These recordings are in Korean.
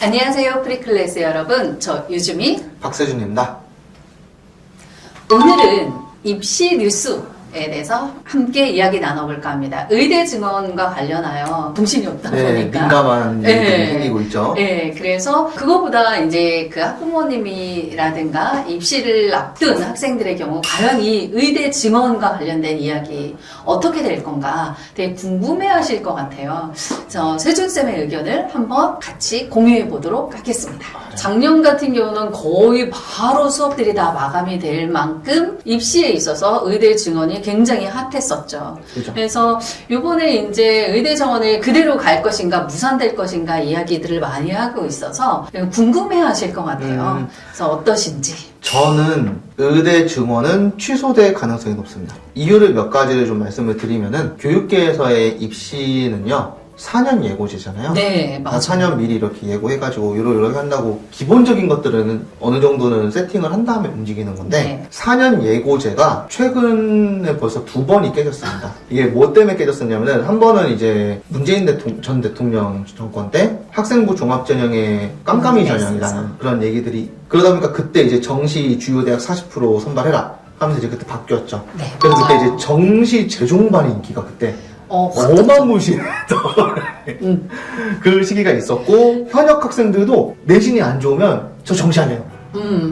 안녕하세요, 프리클래스 여러분. 저 유주미 박세준입니다. 오늘은 입시 뉴스에 대해서 함께 이야기 나눠볼까 합니다. 의대 증원과 관련하여 정신이 없다 보니까 민감한 일들이 생기고 있죠. 네, 그래서 그거보다 이제 그 학부모님이라든가 입시를 앞둔 학생들의 경우 과연 이 의대 증원과 관련된 이야기 어떻게 될 건가 되게 궁금해하실 것 같아요. 저 세준쌤의 의견을 한번 같이 공유해 보도록 하겠습니다. 작년 같은 경우는 거의 바로 수업들이 다 마감이 될 만큼 입시에 있어서 의대 증원이 굉장히 핫했었죠. 그렇죠. 그래서 요번에 이제 의대 정원을 그대로 갈 것인가 무산될 것인가 이야기들을 많이 하고 있어서 궁금해 하실 것 같아요. 그래서 어떠신지. 저는 의대 증원은 취소될 가능성이 높습니다. 이유를 몇 가지를 좀 말씀을 드리면은 교육계에서의 입시는요 4년 예고제잖아요. 네, 맞아요. 4년 미리 이렇게 예고해가지고 이렇게 한다고 기본적인 것들은 어느 정도는 세팅을 한 다음에 움직이는 건데 네. 4년 예고제가 최근에 벌써 2번이 깨졌습니다. 이게 뭐 때문에 깨졌었냐면은 한 번은 이제 문재인 전 대통령 정권 때 학생부 종합전형의 깜깜이 전형이라는 그런 얘기들이 그러다 보니까 그때 이제 정시 주요 대학 40% 선발해라 하면서 이제 그때 바뀌었죠. 네, 그래서 맞아요. 그때 이제 정시 재종반의 인기가 그때 확 어마무시했던 그 시기가 있었고 현역 학생들도 내신이 안 좋으면 저 정시 안 해요.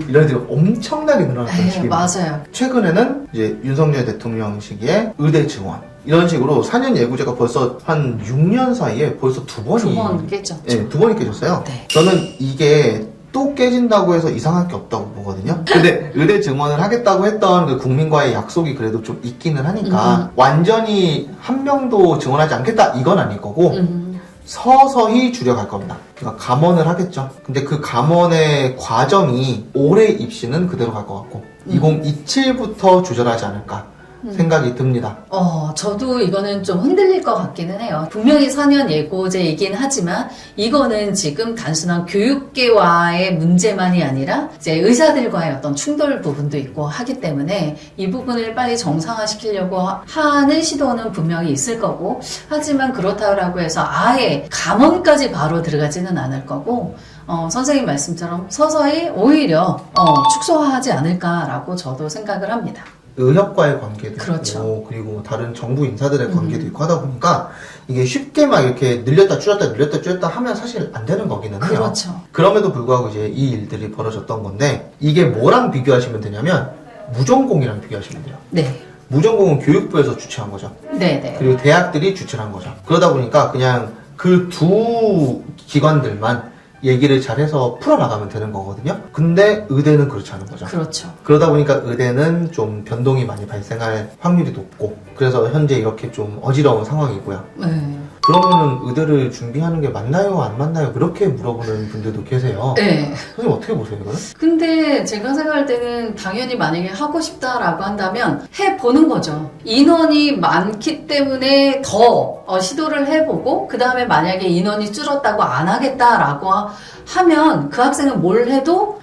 이런 애들이 엄청나게 늘어났던 네, 시기입니다. 맞아요. 최근에는 이제 윤석열 대통령 시기에 의대 증원 이런 식으로 4년 예고제가 벌써 한 6년 사이에 벌써 두 번 깨졌죠. 네, 두 번이 깨졌어요. 네. 저는 이게 또 깨진다고 해서 이상할 게 없다고 보거든요. 근데 의대 증원을 하겠다고 했던 그 국민과의 약속이 그래도 좀 있기는 하니까 완전히 한 명도 증원하지 않겠다 이건 아닐 거고 서서히 줄여갈 겁니다. 그러니까 감원을 하겠죠. 근데 그 감원의 과정이 올해 입시는 그대로 갈 것 같고 2027부터 조절하지 않을까 생각이 듭니다. 저도 이거는 좀 흔들릴 것 같기는 해요. 분명히 4년 예고제이긴 하지만 이거는 지금 단순한 교육계와의 문제만이 아니라 이제 의사들과의 어떤 충돌 부분도 있고 하기 때문에 이 부분을 빨리 정상화시키려고 하는 시도는 분명히 있을 거고 하지만 그렇다고 해서 아예 감원까지 바로 들어가지는 않을 거고 선생님 말씀처럼 서서히 오히려 축소하지 않을까라고 저도 생각을 합니다. 의협과의 관계도 그렇죠. 있고 그리고 다른 정부 인사들의 관계도 있고 하다 보니까 이게 쉽게 막 이렇게 늘렸다 줄였다 하면 사실 안 되는 거기는 해요. 그렇죠. 그럼에도 불구하고 이제 이 일들이 벌어졌던 건데 이게 뭐랑 비교하시면 되냐면 무전공이랑 비교하시면 돼요. 네. 무전공은 교육부에서 주최한 거죠. 네네. 그리고 대학들이 주최를 한 거죠. 그러다 보니까 그냥 그 두 기관들만 얘기를 잘해서 풀어나가면 되는 거거든요. 근데 의대는 그렇지 않은 거죠. 그렇죠. 그러다 보니까 의대는 좀 변동이 많이 발생할 확률이 높고 그래서 현재 이렇게 좀 어지러운 상황이고요. 네. 그러면은 의대를 준비하는 게 맞나요? 안 맞나요? 그렇게 물어보는 분들도 계세요. 네. 선생님 어떻게 보세요, 이거는? 근데 제가 생각할 때는 당연히 만약에 하고 싶다라고 한다면 해보는 거죠. 인원이 많기 때문에 더 시도를 해보고 그 다음에 만약에 인원이 줄었다고 안 하겠다라고 하면 그 학생은 뭘 해도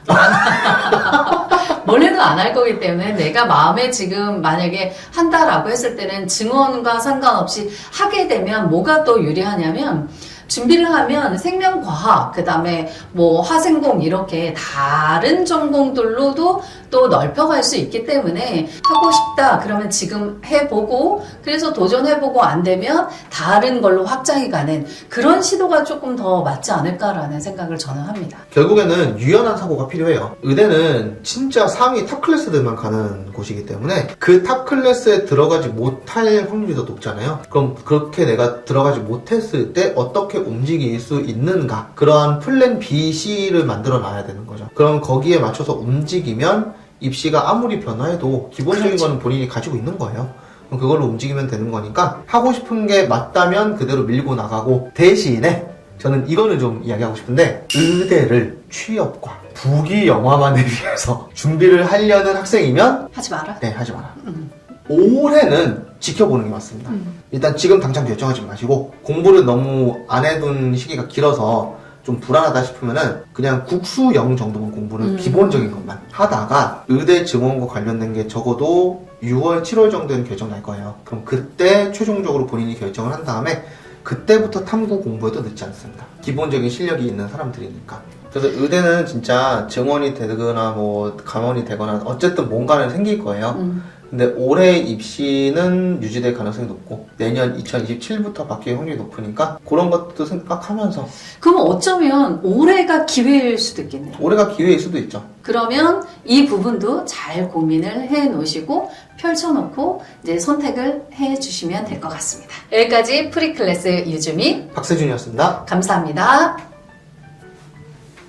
뭘 해도 안 할 거기 때문에 내가 마음에 지금 만약에 한다라고 했을 때는 증원과 상관없이 하게 되면 뭐가 또 유리하냐면 준비를 하면 생명과학, 그 다음에 뭐 화생공 이렇게 다른 전공들로도 또 넓혀갈 수 있기 때문에 하고 싶다 그러면 지금 해보고 그래서 도전해보고 안 되면 다른 걸로 확장해 가는 그런 시도가 조금 더 맞지 않을까라는 생각을 저는 합니다. 결국에는 유연한 사고가 필요해요. 의대는 진짜 상위 탑 클래스들만 가는 곳이기 때문에 그 탑 클래스에 들어가지 못할 확률이 더 높잖아요. 그럼 그렇게 내가 들어가지 못했을 때 어떻게 움직일 수 있는가, 그러한 플랜 B, C를 만들어 놔야 되는 거죠. 그럼 거기에 맞춰서 움직이면 입시가 아무리 변화해도 기본적인 그렇죠. 거는 본인이 가지고 있는 거예요. 그럼 그걸로 움직이면 되는 거니까 하고 싶은 게 맞다면 그대로 밀고 나가고, 대신에 저는 이거는 좀 이야기하고 싶은데, 의대를 취업과 부귀 영화만을 위해서 준비를 하려는 학생이면 하지 마라. 네, 하지 마라. 올해는 지켜보는 게 맞습니다. 일단 지금 당장 결정하지 마시고, 공부를 너무 안 해둔 시기가 길어서 좀 불안하다 싶으면은 그냥 국수 0 정도만 공부를 기본적인 것만 하다가 의대 증원과 관련된 게 적어도 6월, 7월 정도는 결정 날 거예요. 그럼 그때 최종적으로 본인이 결정을 한 다음에 그때부터 탐구 공부해도 늦지 않습니다. 기본적인 실력이 있는 사람들이니까. 그래서 의대는 진짜 증원이 되거나 뭐 감원이 되거나 어쨌든 뭔가는 생길 거예요. 근데 올해 입시는 유지될 가능성이 높고 내년 2027부터 바뀔 확률이 높으니까 그런 것도 생각하면서 그럼 어쩌면 올해가 기회일 수도 있겠네요. 올해가 기회일 수도 있죠. 그러면 이 부분도 잘 고민을 해 놓으시고 펼쳐놓고 이제 선택을 해 주시면 될 것 같습니다. 여기까지 프리클래스 유주미 박세준이었습니다. 감사합니다.